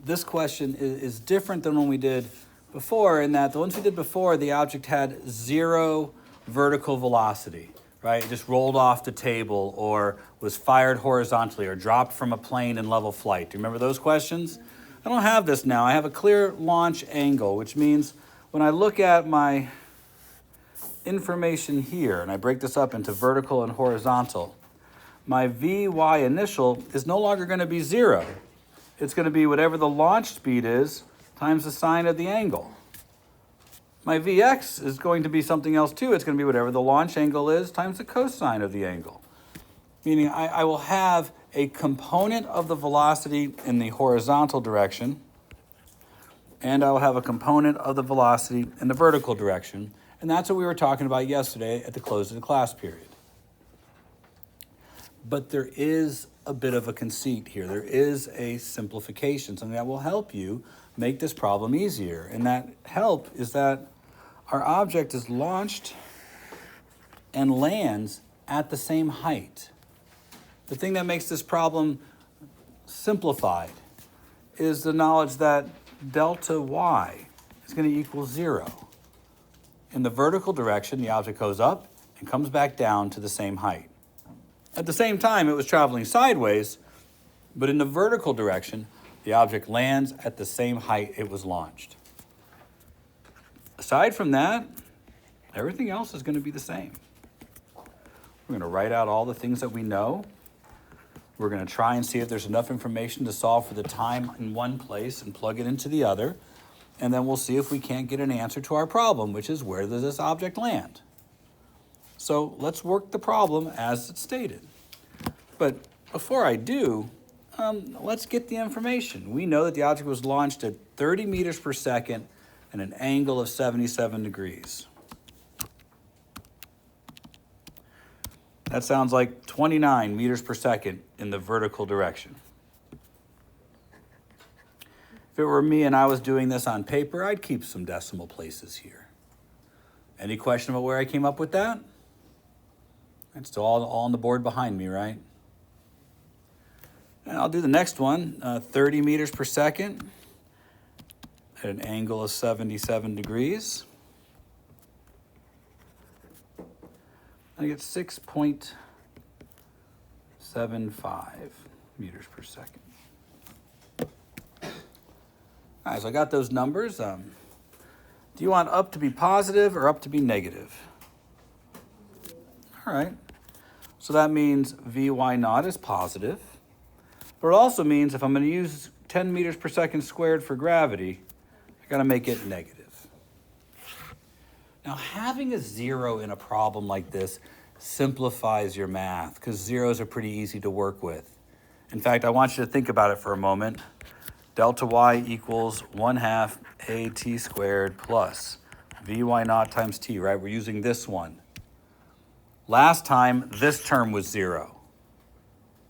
this question is different than one we did before, in that the ones we did before, the object had 0 vertical velocity, right? It just rolled off the table or was fired horizontally or dropped from a plane in level flight. Do you remember those questions? I don't have this now. I have a clear launch angle, which means when I look at my information here and I break this up into vertical and horizontal, my Vy initial is no longer going to be 0. It's going to be whatever the launch speed is times the sine of the angle. My Vx is going to be something else too. It's going to be whatever the launch angle is times the cosine of the angle. Meaning I will have a component of the velocity in the horizontal direction, and I will have a component of the velocity in the vertical direction. And that's what we were talking about yesterday at the close of the class period. But there is a bit of a conceit here. There is a simplification, something that will help you make this problem easier. And that help is that our object is launched and lands at the same height. The thing that makes this problem simplified is the knowledge that delta y is going to equal 0. In the vertical direction, the object goes up and comes back down to the same height. At the same time, it was traveling sideways, but in the vertical direction, the object lands at the same height it was launched. Aside from that, everything else is going to be the same. We're going to write out all the things that we know. We're going to try and see if there's enough information to solve for the time in one place and plug it into the other. And then we'll see if we can't get an answer to our problem, which is where does this object land? So let's work the problem as it's stated. But before I do, let's get the information. We know that the object was launched at 30 meters per second and an angle of 77 degrees. That sounds like 29 meters per second in the vertical direction. If it were me and I was doing this on paper, I'd keep some decimal places here. Any question about where I came up with that? It's still all on the board behind me, right? And I'll do the next one, 30 meters per second at an angle of 77 degrees. I get 6.75 meters per second. All right, so I got those numbers. Do you want up to be positive or up to be negative? All right, so that means Vy naught is positive, but it also means if I'm going to use 10 meters per second squared for gravity, I got to make it negative. Now, having a 0 in a problem like this simplifies your math because zeros are pretty easy to work with. In fact, I want you to think about it for a moment. Delta y equals 1/2 at squared plus Vy naught times t, right? We're using this one. Last time, this term was 0.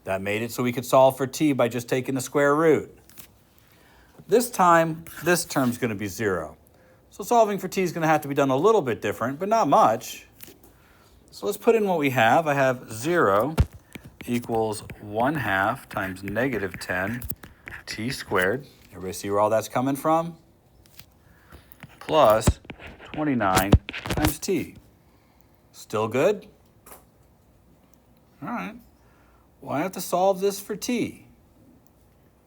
That made it so we could solve for t by just taking the square root. This time, this term's going to be 0. So solving for t is going to have to be done a little bit different, but not much. So let's put in what we have. I have 0 equals 1/2 times negative 10 t squared. Everybody see where all that's coming from? Plus 29 times t. Still good? All right. Well, I have to solve this for t.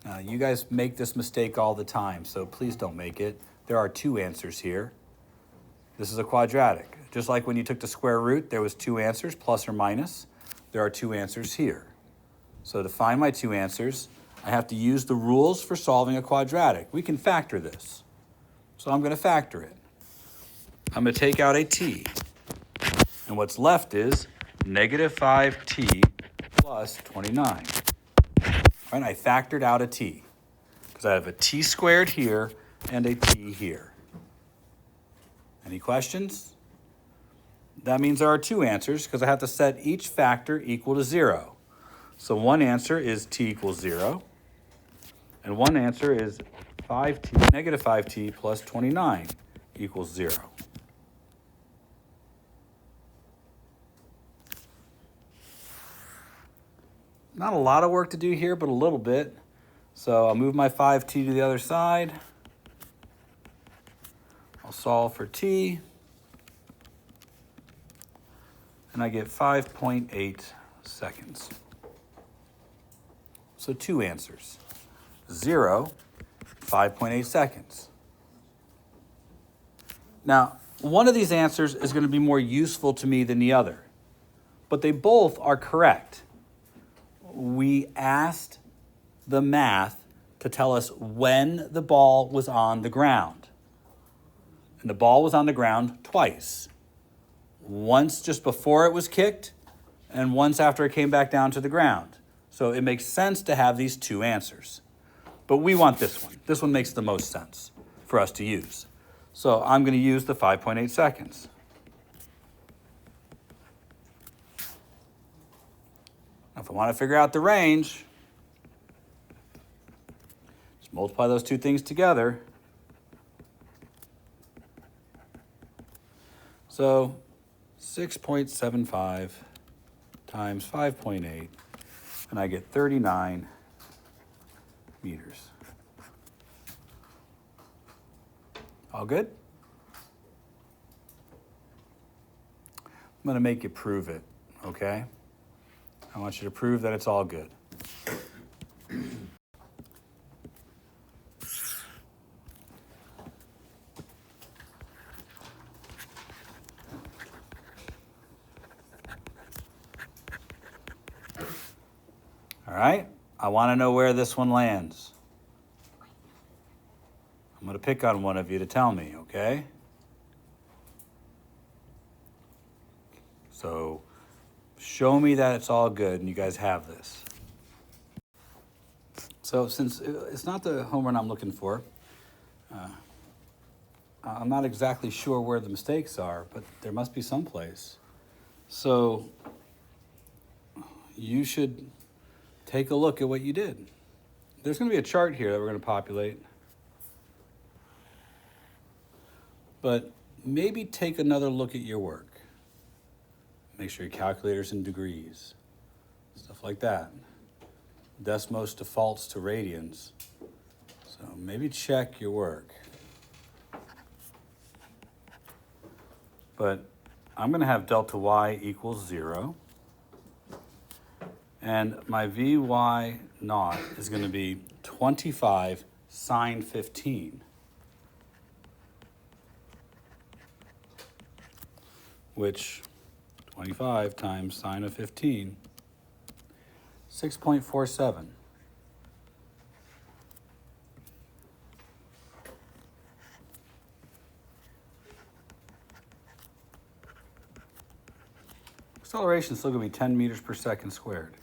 Now, you guys make this mistake all the time, so please don't make it. There are 2 answers here. This is a quadratic. Just like when you took the square root, there was 2 answers, plus or minus. There are 2 answers here. So to find my 2 answers, I have to use the rules for solving a quadratic. We can factor this. So I'm going to factor it. I'm going to take out a t. And what's left is negative 5t plus 29. All right, I factored out a t because I have a t squared here and a t here. Any questions? That means there are 2 answers because I have to set each factor equal to 0. So one answer is t equals 0, and one answer is negative 5t plus 29 equals 0. Not a lot of work to do here, but a little bit. So I'll move my 5t to the other side. I'll solve for t. And I get 5.8 seconds. So two answers. 0, 5.8 seconds. Now, one of these answers is going to be more useful to me than the other, but they both are correct. We asked the math to tell us when the ball was on the ground. And the ball was on the ground twice. Once just before it was kicked, and once after it came back down to the ground. So it makes sense to have these two answers. But we want this one. This one makes the most sense for us to use. So I'm going to use the 5.8 seconds. Now, if I want to figure out the range, just multiply those two things together. So 6.75 times 5.8, and I get 39 meters. All good? I'm going to make you prove it, okay? I want you to prove that it's all good. All right? I want to know where this one lands. I'm going to pick on one of you to tell me, okay? So show me that it's all good and you guys have this. So since it's not the home run I'm looking for, I'm not exactly sure where the mistakes are, but there must be someplace. So you should take a look at what you did. There's going to be a chart here that we're going to populate. But maybe take another look at your work. Make sure your calculator's in degrees, stuff like that. Desmos defaults to radians. So maybe check your work. But I'm going to have delta y equals 0. And my Vy naught is going to be 25 sine 15. Which 25 times sine of 15, 6.47. Acceleration is still going to be 10 meters per second squared.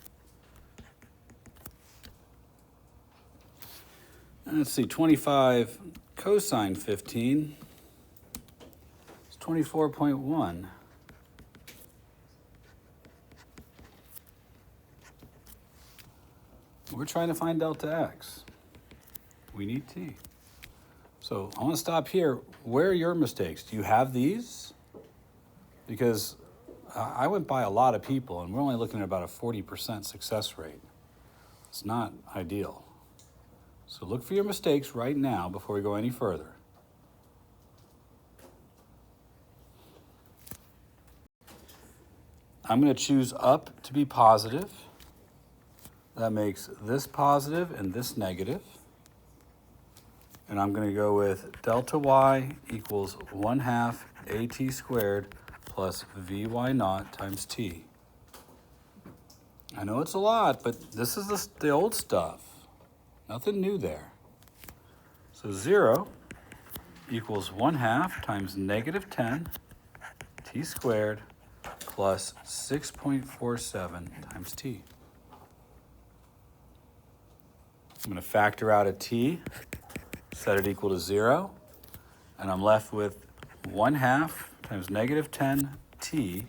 And let's see, 25 cosine 15 is 24.1. We're trying to find delta x. We need t. So I want to stop here. Where are your mistakes? Do you have these? Because I went by a lot of people, and we're only looking at about a 40% success rate. It's not ideal. So look for your mistakes right now before we go any further. I'm going to choose up to be positive. That makes this positive and this negative. And I'm going to go with delta y equals 1/2 at squared plus Vy naught times t. I know it's a lot, but this is the old stuff. Nothing new there. So 0 equals 1/2 times negative 10 t squared plus 6.47 times t. I'm going to factor out a t, set it equal to 0, and I'm left with 1/2 times negative 10 t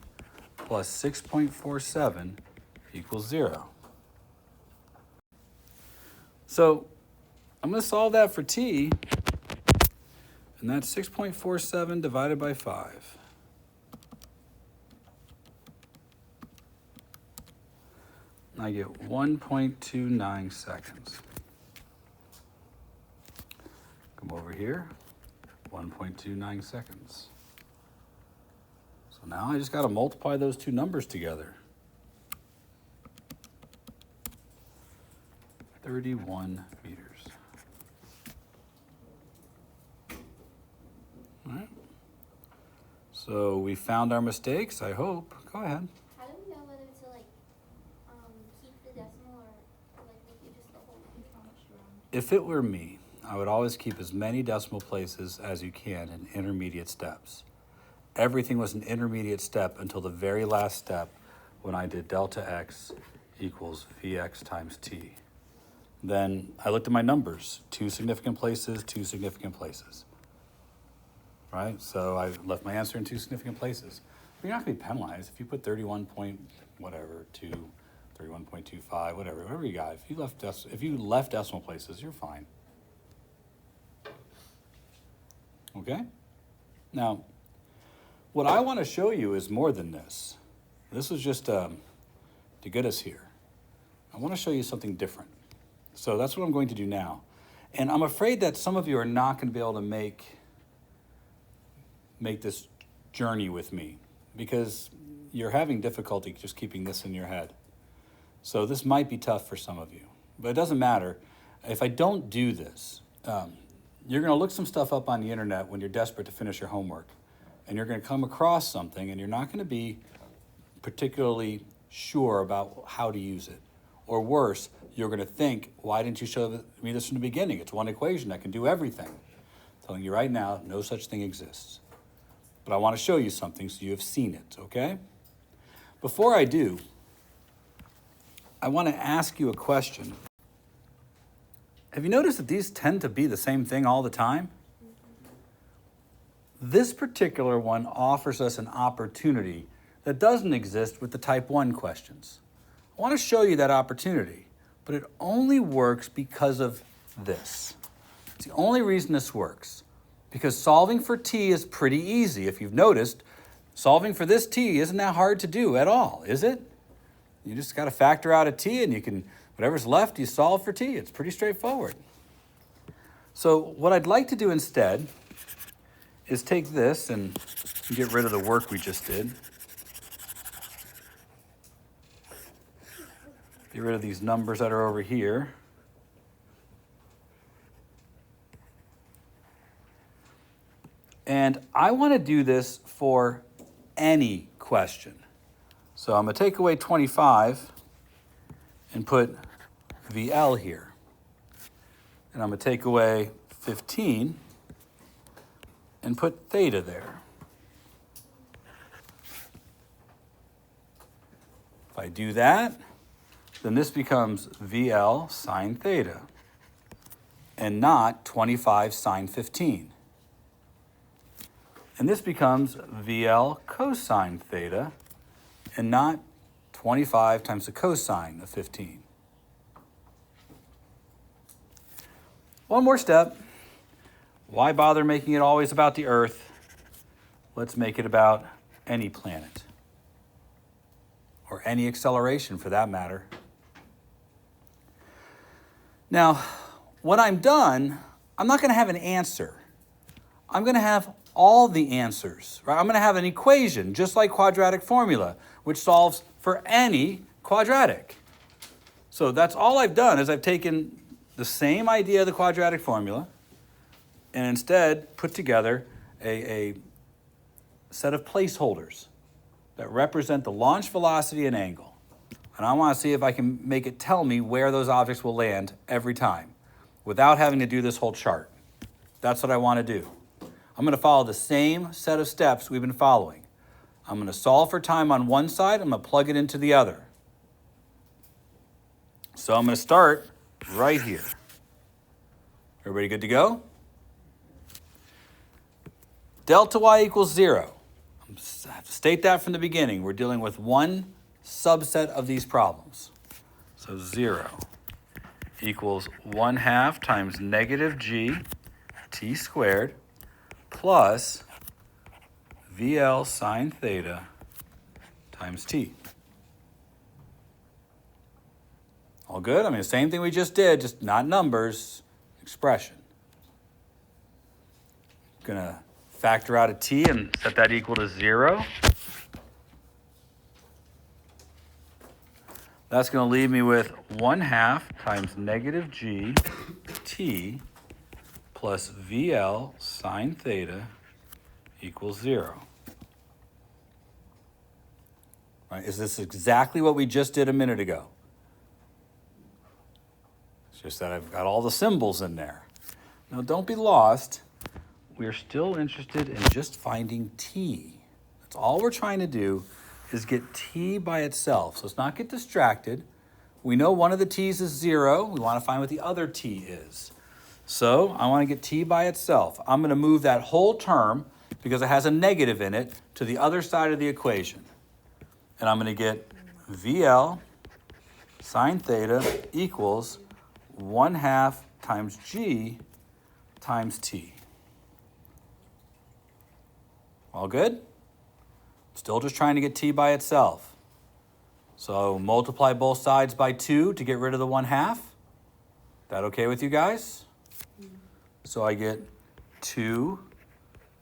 plus 6.47 equals 0. So I'm going to solve that for t, and that's 6.47 divided by 5. I get 1.29 seconds. over here, 1.29 seconds. So now I just got to multiply those two numbers together. 31 meters. All right. So we found our mistakes, I hope. Go ahead. How do we know whether to keep the decimal or make it just the whole thing? If it were me, I would always keep as many decimal places as you can in intermediate steps. Everything was an intermediate step until the very last step when I did delta x equals Vx times t. Then I looked at my numbers, 2 significant places, 2 significant places. Right? So I left my answer in 2 significant places. But you're not going to be penalized if you put 31 point whatever, 2, 31.25, whatever you got. If you left decimal places, you're fine. Okay? Now, what I want to show you is more than this. This was just to get us here. I want to show you something different. So that's what I'm going to do now. And I'm afraid that some of you are not going to be able to make this journey with me because you're having difficulty just keeping this in your head. So this might be tough for some of you, but it doesn't matter. If I don't do this, you're going to look some stuff up on the internet when you're desperate to finish your homework, and you're going to come across something and you're not going to be particularly sure about how to use it. Or worse, you're going to think, why didn't you show me this from the beginning? It's one equation that can do everything. I'm telling you right now, no such thing exists. But I want to show you something so you have seen it, okay? Before I do, I want to ask you a question. Have you noticed that these tend to be the same thing all the time? This particular one offers us an opportunity that doesn't exist with the type 1 questions. I want to show you that opportunity, but it only works because of this. It's the only reason this works. Because solving for t is pretty easy. If you've noticed, solving for this t isn't that hard to do at all, is it? You just got to factor out a t and you can, whatever's left, you solve for t. It's pretty straightforward. So what I'd like to do instead is take this and get rid of the work we just did. Get rid of these numbers that are over here. And I want to do this for any question. So I'm going to take away 25 and put VL here. And I'm going to take away 15 and put theta there. If I do that, then this becomes VL sine theta and not 25 sine 15. And this becomes VL cosine theta and not 25 times the cosine of 15. One more step. Why bother making it always about the Earth? Let's make it about any planet, or any acceleration for that matter. Now, when I'm done, I'm not going to have an answer. I'm going to have all the answers, right? I'm going to have an equation, just like quadratic formula, which solves for any quadratic. So that's all I've done is I've taken the same idea of the quadratic formula and instead put together a set of placeholders that represent the launch velocity and angle. And I want to see if I can make it tell me where those objects will land every time without having to do this whole chart. That's what I want to do. I'm going to follow the same set of steps we've been following. I'm going to solve for time on one side. I'm going to plug it into the other. So I'm going to start right here. Everybody good to go? Delta y equals 0. I have to state that from the beginning. We're dealing with one subset of these problems. So 0 equals 1/2 times negative g t squared plus VL sine theta times t. All good? I mean, the same thing we just did, just not numbers, expression. Gonna factor out a t and set that equal to 0. That's going to leave me with 1/2 times negative g t plus VL sine theta equals 0. Right, is this exactly what we just did a minute ago? It's just that I've got all the symbols in there. Now don't be lost. We're still interested in just finding t. That's all we're trying to do is get t by itself. So let's not get distracted. We know one of the t's is 0. We want to find what the other t is. So I want to get t by itself. I'm going to move that whole term, because it has a negative in it, to the other side of the equation. And I'm going to get VL sine theta equals 1/2 times g times t. All good? Still just trying to get t by itself. So multiply both sides by 2 to get rid of the 1/2. That okay with you guys? So I get 2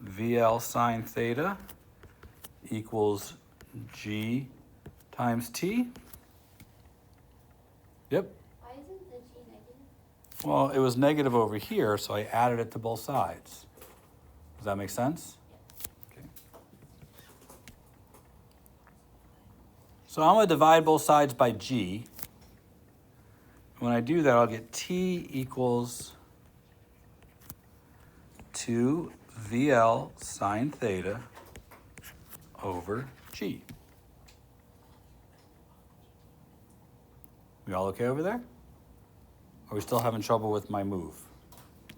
VL sine theta equals g times t. Yep. Why isn't the g negative? Well, it was negative over here, so I added it to both sides. Does that make sense? Okay. So I'm going to divide both sides by g. When I do that, I'll get t equals 2 VL sine theta over g. We all okay over there? Are we still having trouble with my move?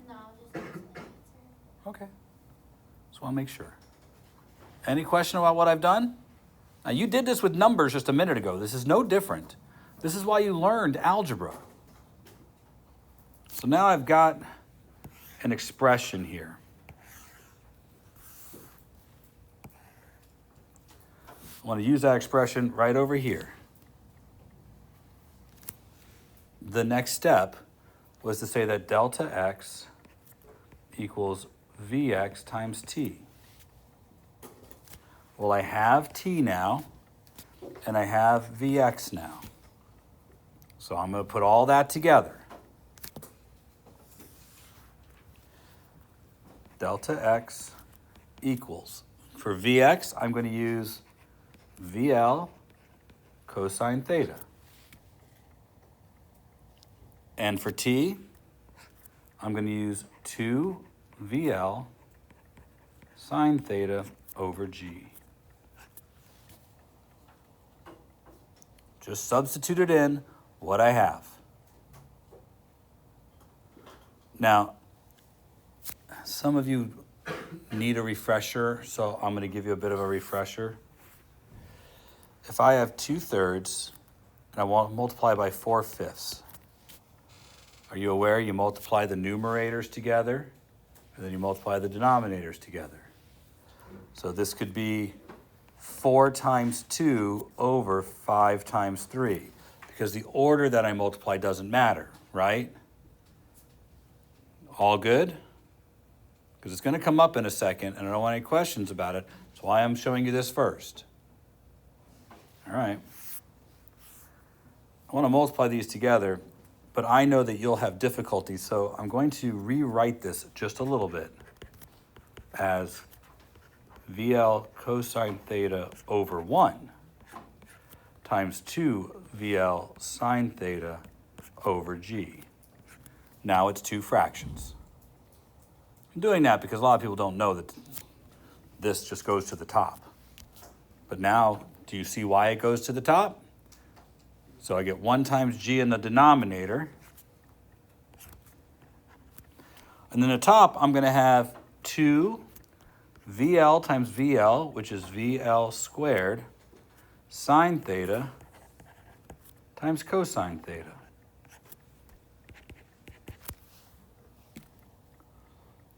No, just use the answer. Okay. Just want to make sure. Any question about what I've done? Now, you did this with numbers just a minute ago. This is no different. This is why you learned algebra. So now I've got an expression here. I want to use that expression right over here. The next step was to say that delta x equals Vx times t. Well, I have t now, and I have Vx now. So I'm going to put all that together. Delta x equals, for Vx, I'm going to use VL cosine theta. And for t, I'm going to use 2 VL sine theta over g. Just substituted in what I have. Now, some of you need a refresher, so I'm going to give you a bit of a refresher. If I have 2/3 and I want to multiply by 4/5, are you aware you multiply the numerators together and then you multiply the denominators together? So this could be 4 times 2 over 5 times 3, because the order that I multiply doesn't matter, right? All good? Because it's going to come up in a second, and I don't want any questions about it. That's why I'm showing you this first. All right. I want to multiply these together, but I know that you'll have difficulty, so I'm going to rewrite this just a little bit as VL cosine theta over 1 times 2 VL sine theta over g. Now it's 2 fractions. I'm doing that because a lot of people don't know that this just goes to the top. But now, do you see why it goes to the top? So I get 1 times g in the denominator. And then the top, I'm going to have 2 VL times VL, which is VL squared, sine theta times cosine theta.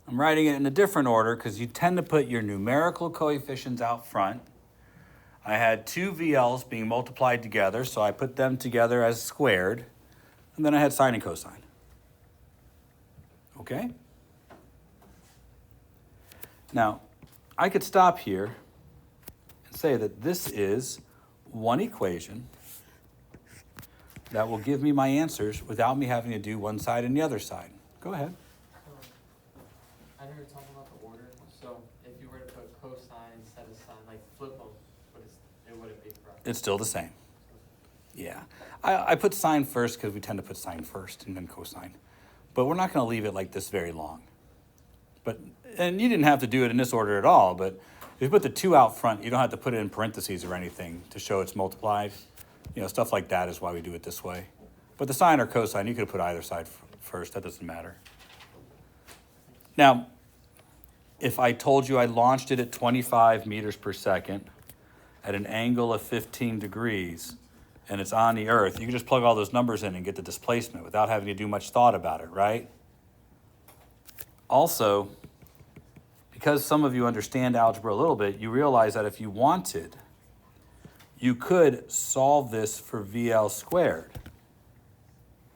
I'm writing it in a different order because you tend to put your numerical coefficients out front. I had 2 VLs being multiplied together, so I put them together as squared, and then I had sine and cosine. Okay? Now, I could stop here and say that this is one equation that will give me my answers without me having to do one side and the other side. Go ahead. I know you're talking about the order, so if you were to put cosine instead of sine, like flip them, it wouldn't be correct. It's still the same. Yeah. I put sine first because we tend to put sine first and then cosine. But we're not going to leave it like this very long. And you didn't have to do it in this order at all, but if you put the 2 out front, you don't have to put it in parentheses or anything to show it's multiplied. You know, stuff like that is why we do it this way. But the sine or cosine, you could have put either side first. That doesn't matter. Now, if I told you I launched it at 25 meters per second at an angle of 15 degrees and it's on the earth, you can just plug all those numbers in and get the displacement without having to do much thought about it, right? Also, because some of you understand algebra a little bit, you realize that if you wanted, you could solve this for VL squared,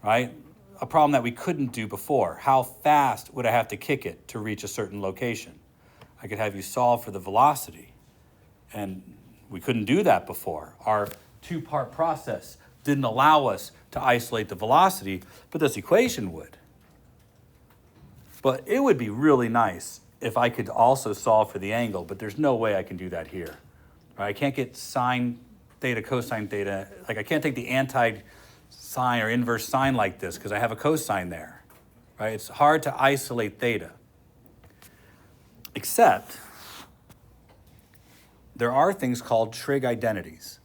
right? A problem that we couldn't do before. How fast would I have to kick it to reach a certain location? I could have you solve for the velocity, and we couldn't do that before. Our 2-part process didn't allow us to isolate the velocity, but this equation would. But it would be really nice if I could also solve for the angle, but there's no way I can do that here. Right? I can't get sine theta, cosine theta. Like I can't take the anti-sine or inverse sine like this because I have a cosine there. Right? It's hard to isolate theta. Except there are things called trig identities.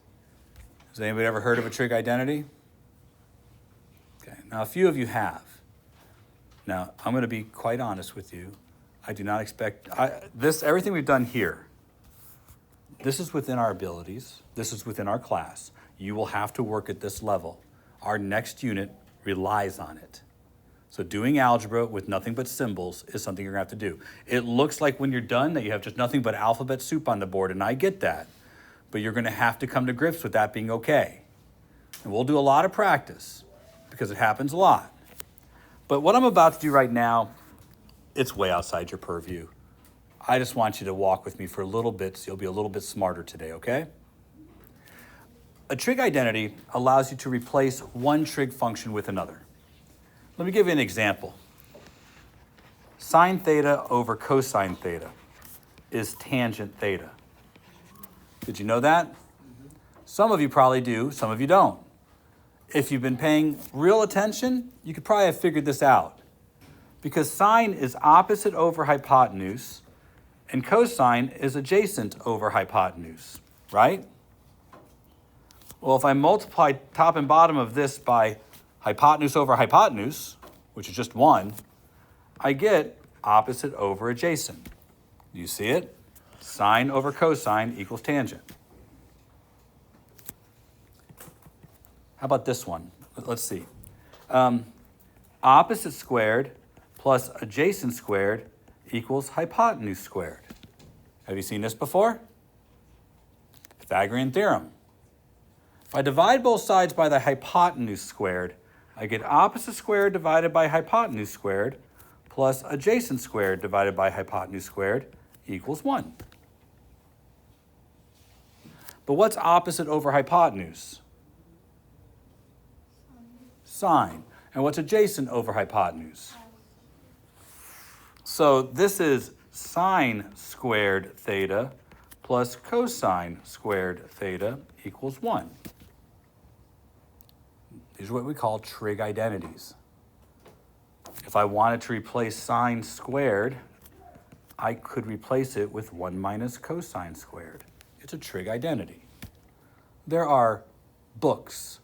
Has anybody ever heard of a trig identity? Okay, now a few of you have. Now, I'm going to be quite honest with you. I do not expect everything we've done here. This is within our abilities. This is within our class. You will have to work at this level. Our next unit relies on it. So doing algebra with nothing but symbols is something you're going to have to do. It looks like when you're done that you have just nothing but alphabet soup on the board, and I get that. But you're going to have to come to grips with that being okay. And we'll do a lot of practice because it happens a lot. But what I'm about to do right now, it's way outside your purview. I just want you to walk with me for a little bit so you'll be a little bit smarter today, okay? A trig identity allows you to replace one trig function with another. Let me give you an example. Sine theta over cosine theta is tangent theta. Did you know that? Some of you probably do, some of you don't. If you've been paying real attention, you could probably have figured this out. Because sine is opposite over hypotenuse, and cosine is adjacent over hypotenuse, right? Well, if I multiply top and bottom of this by hypotenuse over hypotenuse, which is just 1, I get opposite over adjacent. Do you see it? Sine over cosine equals tangent. How about this one? Let's see. Opposite squared plus adjacent squared equals hypotenuse squared. Have you seen this before? Pythagorean theorem. If I divide both sides by the hypotenuse squared, I get opposite squared divided by hypotenuse squared plus adjacent squared divided by hypotenuse squared equals 1. But what's opposite over hypotenuse? Sine. And what's adjacent over hypotenuse? So this is sine squared theta plus cosine squared theta equals 1. These are what we call trig identities. If I wanted to replace sine squared, I could replace it with 1 minus cosine squared. It's a trig identity. There are books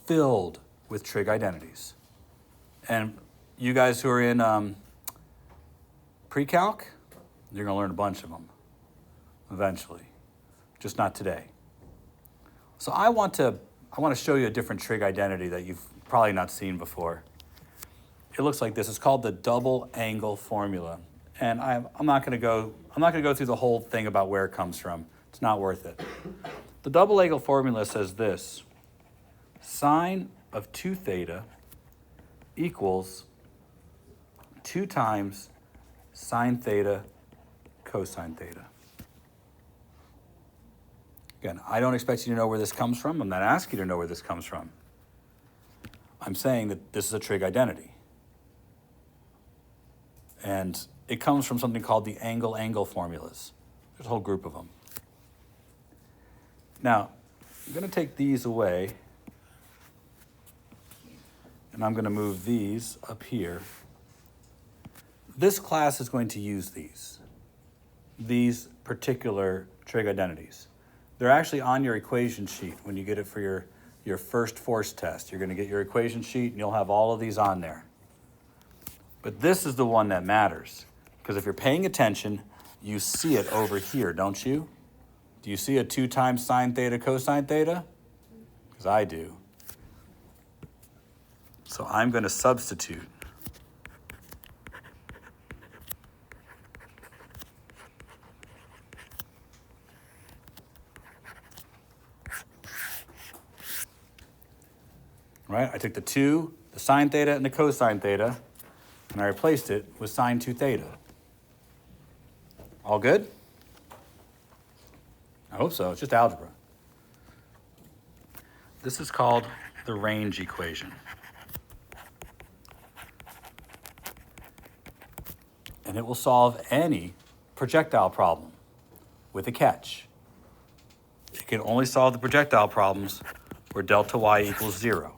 filled with trig identities. And you guys who are in pre-calc, you're going to learn a bunch of them eventually, just not today. So I want to show you a different trig identity that you've probably not seen before. It looks like this. It's called the double angle formula. And I'm not going to go through the whole thing about where it comes from. It's not worth it. The double angle formula says this: sine of 2 theta equals 2 times sine theta cosine theta. Again, I don't expect you to know where this comes from. I'm not asking you to know where this comes from. I'm saying that this is a trig identity. And it comes from something called the angle-angle formulas. There's a whole group of them. Now, I'm going to take these away, and I'm going to move these up here. This class is going to use these particular trig identities. They're actually on your equation sheet when you get it for your first force test. You're going to get your equation sheet, and you'll have all of these on there. But this is the one that matters, because if you're paying attention, you see it over here, don't you? Do you see a 2 times sine theta cosine theta? Because I do. So I'm going to substitute. Right? I took the 2, the sine theta, and the cosine theta, and I replaced it with sine 2 theta. All good? I hope so. It's just algebra. This is called the range equation. And it will solve any projectile problem with a catch. It can only solve the projectile problems where delta y equals 0.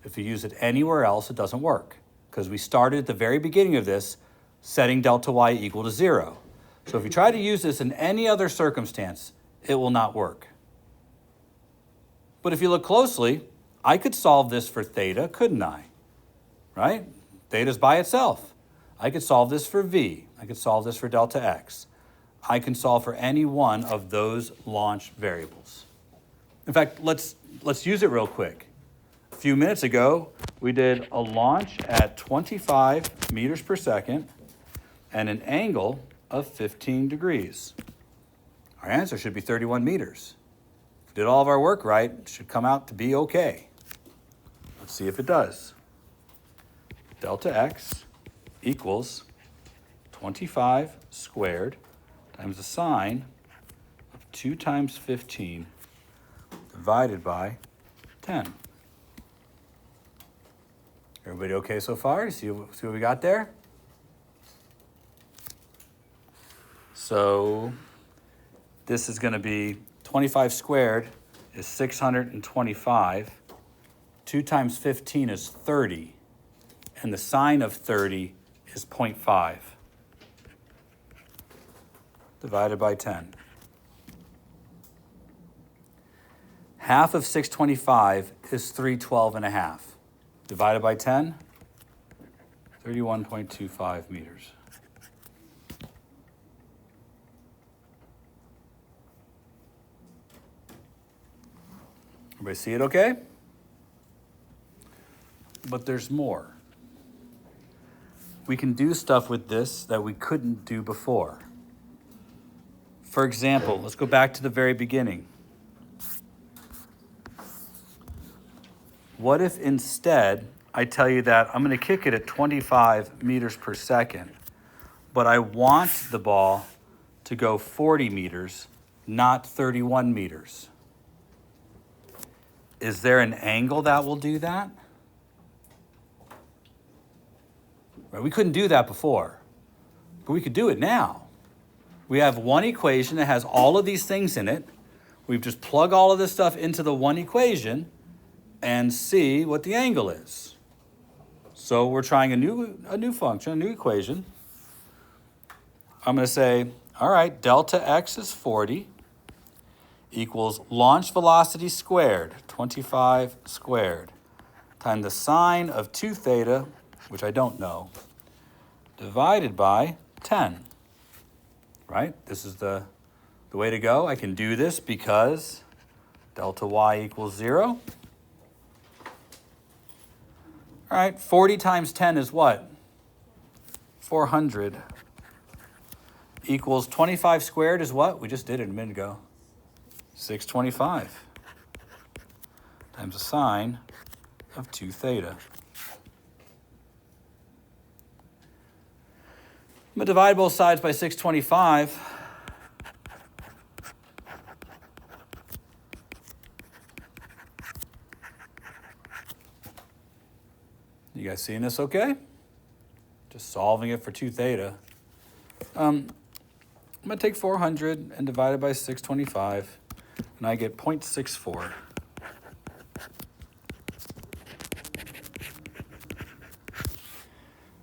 If you use it anywhere else, it doesn't work, because we started at the very beginning of this setting delta y equal to 0. So if you try to use this in any other circumstance, it will not work. But if you look closely, I could solve this for theta, couldn't I? Right? Theta's by itself. I could solve this for v. I could solve this for delta x. I can solve for any one of those launch variables. In fact, let's use it real quick. A few minutes ago, we did a launch at 25 meters per second and an angle of 15 degrees. Our answer should be 31 meters. If we did all of our work right, it should come out to be okay. Let's see if it does. Delta x equals 25 squared times the sine of 2 times 15 divided by 10. Everybody okay so far? See what we got there? So this is going to be 25 squared is 625. 2 times 15 is 30. And the sine of 30 is 0.5 divided by 10. Half of 625 is 312.5. Divided by 10, 31.25 meters. Everybody see it okay? But there's more. We can do stuff with this that we couldn't do before. For example, let's go back to the very beginning. What if instead I tell you that I'm going to kick it at 25 meters per second, but I want the ball to go 40 meters, not 31 meters? Is there an angle that will do that? Right, we couldn't do that before, but we could do it now. We have one equation that has all of these things in it. We just plug all of this stuff into the one equation and see what the angle is. So we're trying a new function, a new equation. I'm going to say, all right, delta x is 40 equals launch velocity squared, 25 squared, times the sine of 2 theta, which I don't know, divided by 10. Right? This is the way to go. I can do this because delta y equals 0. All right, 40 times 10 is what? 400. Equals 25 squared is what? We just did it a minute ago. 625 times the sine of 2 theta. going to divide both sides by 625. You guys seeing this okay? Just solving it for 2 theta. I'm going to take 400 and divide it by 625, and I get 0.64.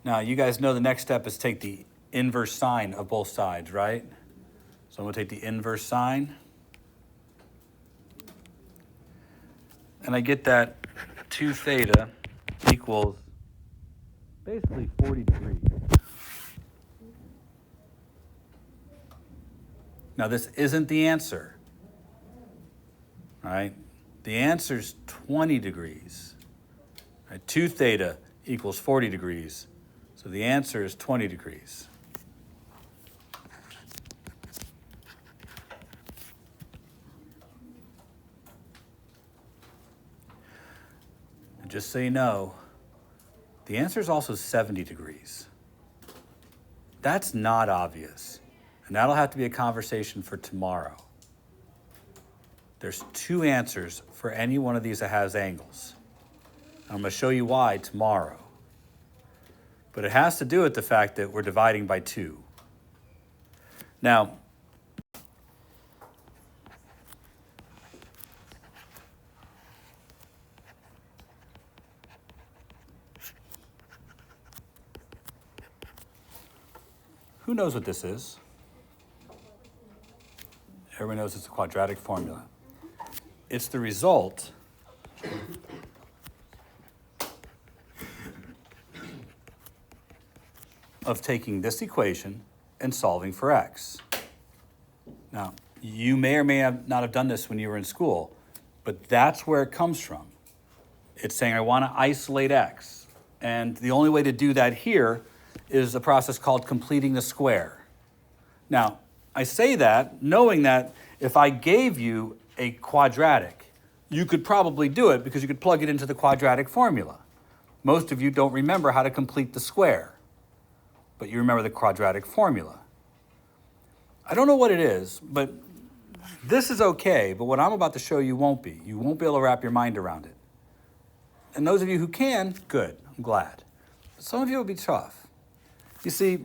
Now, you guys know the next step is take the inverse sine of both sides, right? So I'm going to take the inverse sine. And I get that 2 theta equals basically 40 degrees. Now, this isn't the answer, right? The answer is 20 degrees. Right? 2 theta equals 40 degrees. So the answer is 20 degrees. And just so you know, the answer is also 70 degrees. That's not obvious. And that'll have to be a conversation for tomorrow. There's 2 answers for any one of these that has angles. I'm going to show you why tomorrow. But it has to do with the fact that we're dividing by 2. Now, who knows what this is? Everyone knows it's a quadratic formula. It's the result of taking this equation and solving for x. Now, you may or may not have done this when you were in school, but that's where it comes from. It's saying I want to isolate x. And the only way to do that here is a process called completing the square. Now, I say that knowing that if I gave you a quadratic, you could probably do it because you could plug it into the quadratic formula. Most of you don't remember how to complete the square, but you remember the quadratic formula. I don't know what it is, but this is okay, but what I'm about to show you won't be. You won't be able to wrap your mind around it. And those of you who can, good, I'm glad. But some of you will be tough. You see,